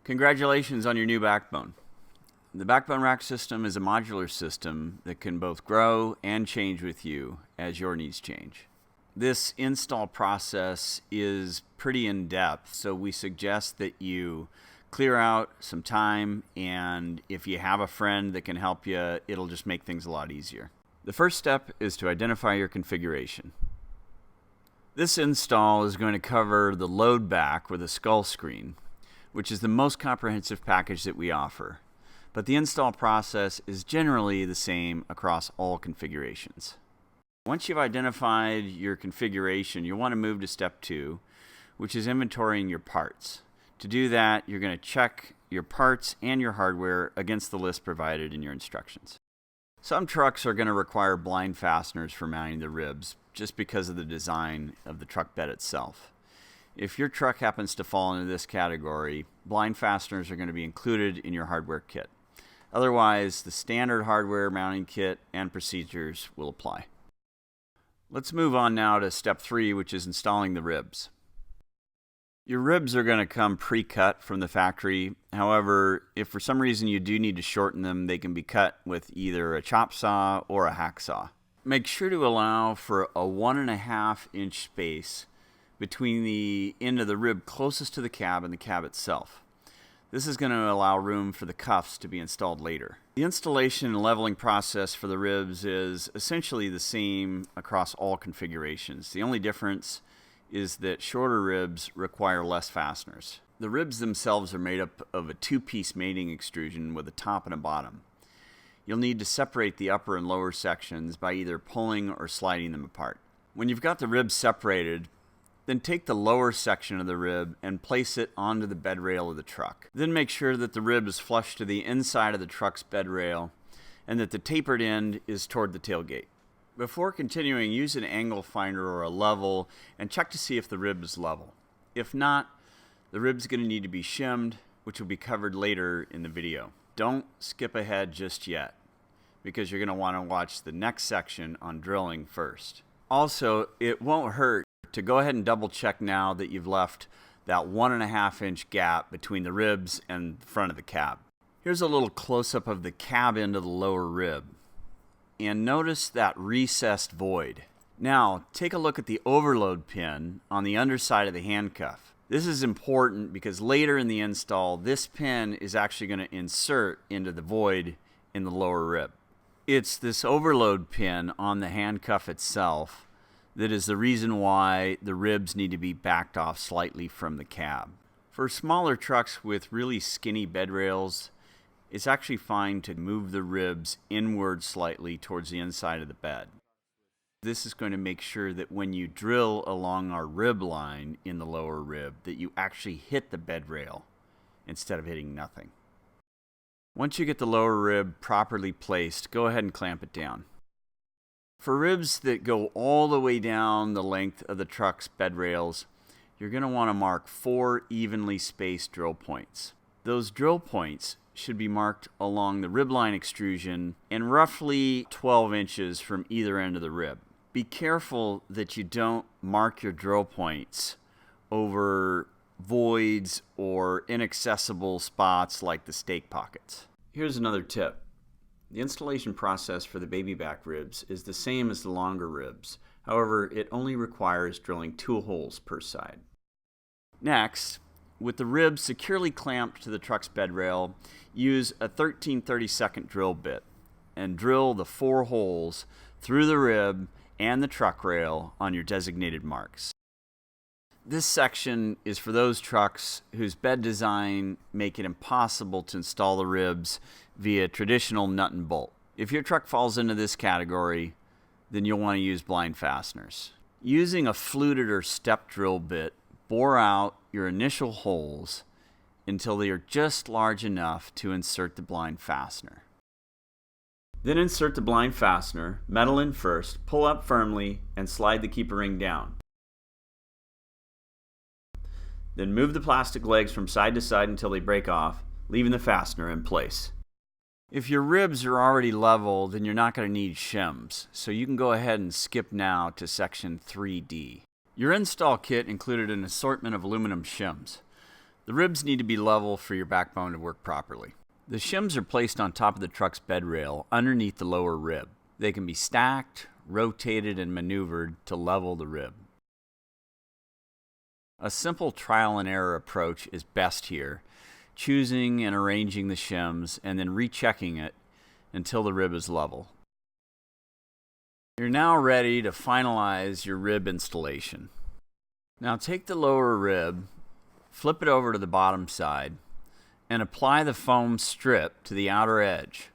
Congratulations on your new backbone. The Backbone Rack system is a modular system that can both grow and change with you as your needs change. This install process is pretty in-depth, so we suggest that you clear out some time, and if you have a friend that can help you, it'll just make things a lot easier. The first step is to identify your configuration. This install is going to cover the load back with a skull screen, which is the most comprehensive package that we offer. But the install process is generally the same across all configurations. Once you've identified your configuration, you'll want to move to step 2, which is inventorying your parts. To do that, you're going to check your parts and your hardware against the list provided in your instructions. Some trucks are going to require blind fasteners for mounting the ribs just because of the design of the truck bed itself. If your truck happens to fall into this category, blind fasteners are going to be included in your hardware kit. Otherwise, the standard hardware mounting kit and procedures will apply. Let's move on now to step 3, which is installing the ribs. Your ribs are going to come pre-cut from the factory. However, if for some reason you do need to shorten them, they can be cut with either a chop saw or a hacksaw. Make sure to allow for a 1.5-inch space between the end of the rib closest to the cab and the cab itself. This is going to allow room for the cuffs to be installed later. The installation and leveling process for the ribs is essentially the same across all configurations. The only difference is that shorter ribs require less fasteners. The ribs themselves are made up of a 2-piece mating extrusion with a top and a bottom. You'll need to separate the upper and lower sections by either pulling or sliding them apart. When you've got the ribs separated, then take the lower section of the rib and place it onto the bed rail of the truck. Then make sure that the rib is flush to the inside of the truck's bed rail and that the tapered end is toward the tailgate. Before continuing, use an angle finder or a level and check to see if the rib is level. If not, the rib's going to need to be shimmed, which will be covered later in the video. Don't skip ahead just yet, because you're going to want to watch the next section on drilling first. Also, it won't hurt to go ahead and double check now that you've left that 1.5-inch gap between the ribs and the front of the cab. Here's a little close-up of the cab end of the lower rib. And notice that recessed void. Now, take a look at the overload pin on the underside of the handcuff. This is important because later in the install, this pin is actually going to insert into the void in the lower rib. It's this overload pin on the handcuff itself that is the reason why the ribs need to be backed off slightly from the cab. For smaller trucks with really skinny bed rails, it's actually fine to move the ribs inward slightly towards the inside of the bed. This is going to make sure that when you drill along our rib line in the lower rib, that you actually hit the bed rail instead of hitting nothing. Once you get the lower rib properly placed, go ahead and clamp it down. For ribs that go all the way down the length of the truck's bed rails, you're going to want to mark 4 evenly spaced drill points. Those drill points should be marked along the rib line extrusion and roughly 12 inches from either end of the rib. Be careful that you don't mark your drill points over voids or inaccessible spots like the stake pockets. Here's another tip. The installation process for the baby back ribs is the same as the longer ribs. However, it only requires drilling 2 holes per side. Next, with the ribs securely clamped to the truck's bed rail, use a 13/32 drill bit and drill the 4 holes through the rib and the truck rail on your designated marks. This section is for those trucks whose bed design make it impossible to install the ribs via traditional nut and bolt. If your truck falls into this category, then you'll want to use blind fasteners. Using a fluted or step drill bit, bore out your initial holes until they are just large enough to insert the blind fastener. Then insert the blind fastener, metal in first, pull up firmly, and slide the keeper ring down. Then move the plastic legs from side to side until they break off, leaving the fastener in place. If your ribs are already level, then you're not going to need shims, so you can go ahead and skip now to section 3D. Your install kit included an assortment of aluminum shims. The ribs need to be level for your backbone to work properly. The shims are placed on top of the truck's bed rail underneath the lower rib. They can be stacked, rotated, and maneuvered to level the rib. A simple trial and error approach is best here, choosing and arranging the shims and then rechecking it until the rib is level. You're now ready to finalize your rib installation. Now take the lower rib, flip it over to the bottom side, and apply the foam strip to the outer edge.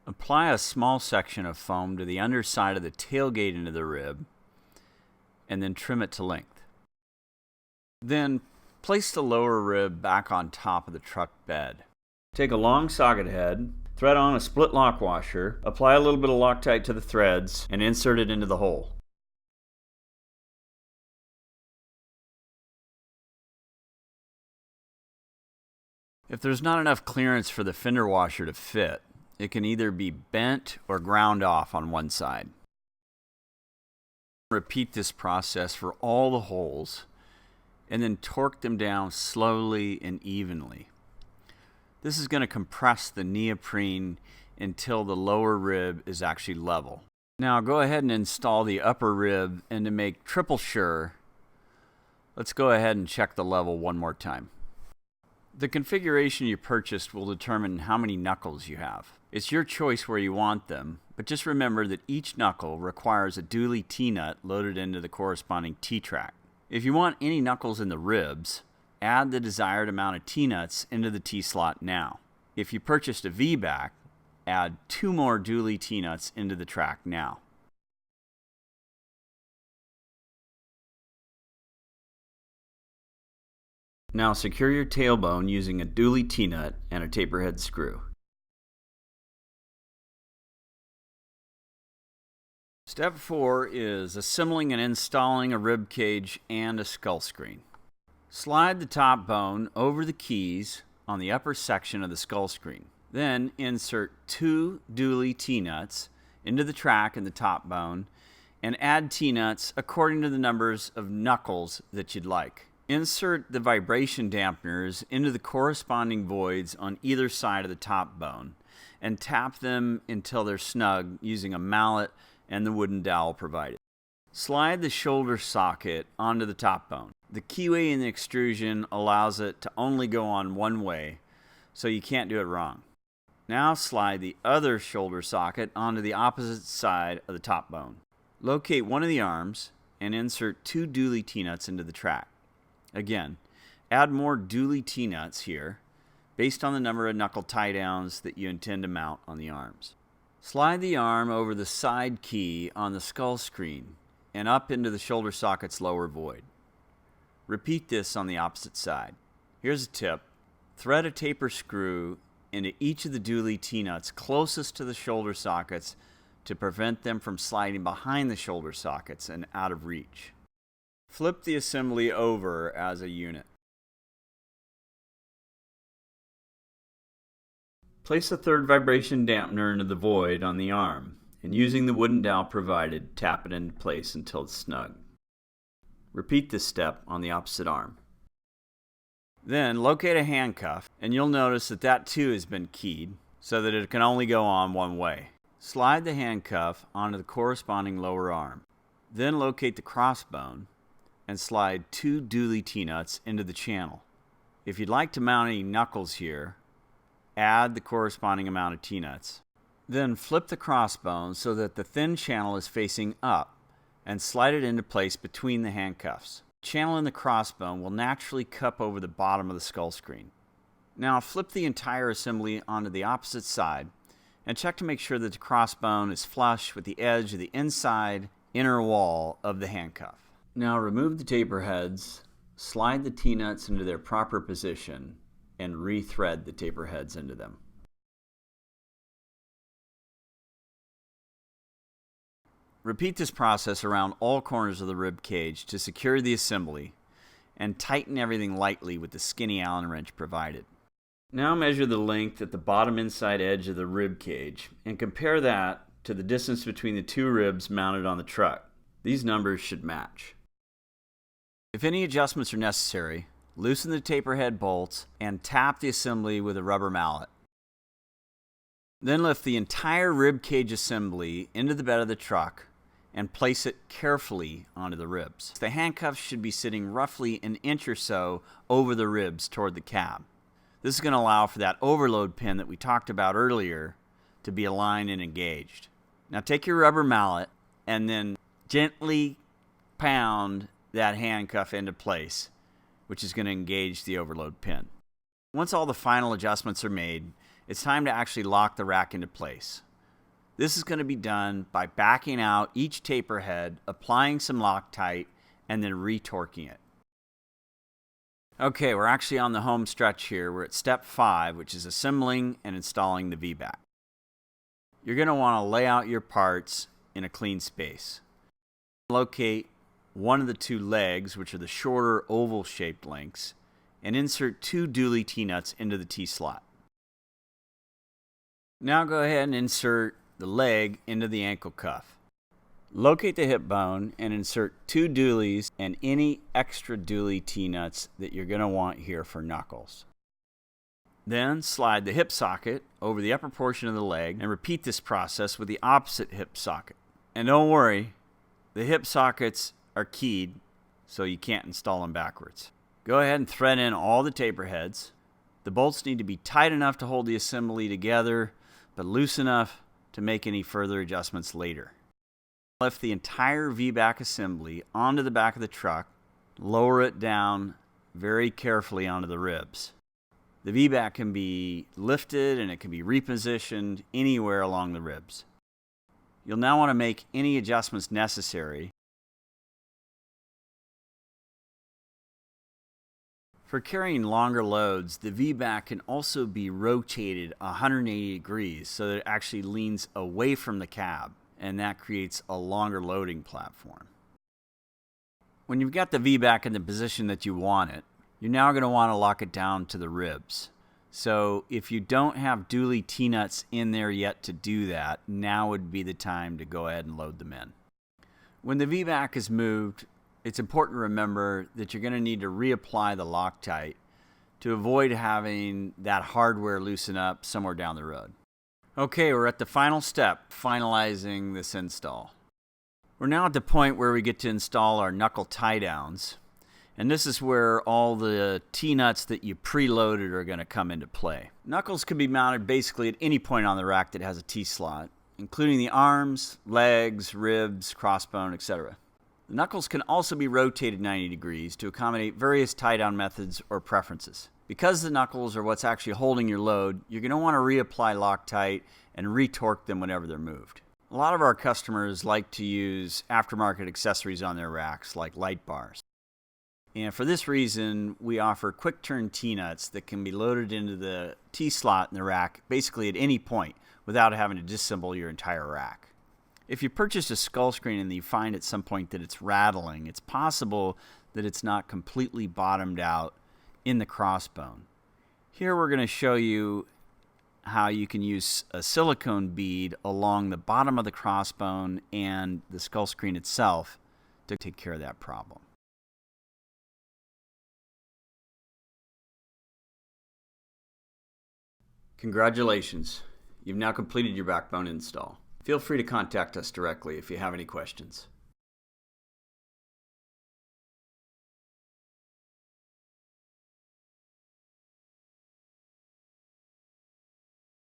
Apply a small section of foam to the underside of the tailgate end of the rib, and then trim it to length. Then place the lower rib back on top of the truck bed. Take a long socket head, thread on a split lock washer, apply a little bit of Loctite to the threads, and insert it into the hole. If there's not enough clearance for the fender washer to fit, it can either be bent or ground off on one side. Repeat this process for all the holes and then torque them down slowly and evenly. This is going to compress the neoprene until the lower rib is actually level. Now go ahead and install the upper rib, and to make triple sure, let's go ahead and check the level one more time. The configuration you purchased will determine how many knuckles you have. It's your choice where you want them, but just remember that each knuckle requires a dually T-nut loaded into the corresponding T-track. If you want any knuckles in the ribs, add the desired amount of T-nuts into the T-slot now. If you purchased a V-back, add 2 more dually T-nuts into the track now. Now secure your tailbone using a dually T-nut and a taper head screw. Step 4 is assembling and installing a rib cage and a skull screen. Slide the top bone over the keys on the upper section of the skull screen. Then insert 2 dually T-nuts into the track and the top bone, and add T-nuts according to the numbers of knuckles that you'd like. Insert the vibration dampeners into the corresponding voids on either side of the top bone and tap them until they're snug using a mallet and the wooden dowel provided. Slide the shoulder socket onto the top bone. The keyway in the extrusion allows it to only go on one way, so you can't do it wrong. Now slide the other shoulder socket onto the opposite side of the top bone. Locate one of the arms and insert 2 dually T-nuts into the track. Again, add more dually T-nuts here based on the number of knuckle tie-downs that you intend to mount on the arms. Slide the arm over the side key on the skull screen and up into the shoulder socket's lower void. Repeat this on the opposite side. Here's a tip. Thread a taper screw into each of the dually T-nuts closest to the shoulder sockets to prevent them from sliding behind the shoulder sockets and out of reach. Flip the assembly over as a unit. Place a third vibration dampener into the void on the arm, and using the wooden dowel provided, tap it into place until it's snug. Repeat this step on the opposite arm. Then locate a handcuff, and you'll notice that that too has been keyed so that it can only go on one way. Slide the handcuff onto the corresponding lower arm. Then locate the crossbone and slide 2 dually T-nuts into the channel. If you'd like to mount any knuckles here, add the corresponding amount of T-nuts. Then flip the crossbone so that the thin channel is facing up and slide it into place between the handcuffs. The channel in the crossbone will naturally cup over the bottom of the skull screen. Now flip the entire assembly onto the opposite side and check to make sure that the crossbone is flush with the edge of the inside inner wall of the handcuff. Now remove the taper heads, slide the T-nuts into their proper position, and re-thread the taper heads into them. Repeat this process around all corners of the rib cage to secure the assembly, and tighten everything lightly with the skinny Allen wrench provided. Now measure the length at the bottom inside edge of the rib cage and compare that to the distance between the 2 ribs mounted on the truck. These numbers should match. If any adjustments are necessary, loosen the taper head bolts and tap the assembly with a rubber mallet. Then lift the entire rib cage assembly into the bed of the truck and place it carefully onto the ribs. The handcuffs should be sitting roughly an inch or so over the ribs toward the cab. This is going to allow for that overload pin that we talked about earlier to be aligned and engaged. Now take your rubber mallet and then gently pound that handcuff into place, which is going to engage the overload pin. Once all the final adjustments are made, it's time to actually lock the rack into place. This is going to be done by backing out each taper head, applying some Loctite, and then retorquing it. Okay, we're actually on the home stretch here. We're at step 5, which is assembling and installing the VBAC. You're going to want to lay out your parts in a clean space. Locate one of the 2 legs, which are the shorter oval-shaped links, and insert 2 dually T-nuts into the T-slot. Now go ahead and insert the leg into the ankle cuff. Locate the hip bone and insert 2 dualies and any extra dually T-nuts that you're going to want here for knuckles. Then slide the hip socket over the upper portion of the leg and repeat this process with the opposite hip socket. And don't worry, the hip sockets are keyed, so you can't install them backwards. Go ahead and thread in all the taper heads. The bolts need to be tight enough to hold the assembly together, but loose enough to make any further adjustments later. Lift the entire VBAC assembly onto the back of the truck, lower it down very carefully onto the ribs. The VBAC can be lifted and it can be repositioned anywhere along the ribs. You'll now want to make any adjustments necessary. For carrying longer loads, the VBAC can also be rotated 180 degrees so that it actually leans away from the cab, and that creates a longer loading platform. When you've got the VBAC in the position that you want it, you're now going to want to lock it down to the ribs. So if you don't have dually T-nuts in there yet to do that, now would be the time to go ahead and load them in. When the VBAC is moved, it's important to remember that you're going to need to reapply the Loctite to avoid having that hardware loosen up somewhere down the road. Okay, we're at the final step, finalizing this install. We're now at the point where we get to install our knuckle tie downs, and this is where all the T-nuts that you preloaded are going to come into play. Knuckles can be mounted basically at any point on the rack that has a T-slot, including the arms, legs, ribs, crossbone, etc. The knuckles can also be rotated 90 degrees to accommodate various tie-down methods or preferences. Because the knuckles are what's actually holding your load, you're going to want to reapply Loctite and retorque them whenever they're moved. A lot of our customers like to use aftermarket accessories on their racks, like light bars. And for this reason, we offer quick-turn T-nuts that can be loaded into the T-slot in the rack basically at any point without having to disassemble your entire rack. If you purchase a skull screen and you find at some point that it's rattling, it's possible that it's not completely bottomed out in the crossbone. Here we're going to show you how you can use a silicone bead along the bottom of the crossbone and the skull screen itself to take care of that problem. Congratulations, you've now completed your backbone install. Feel free to contact us directly if you have any questions.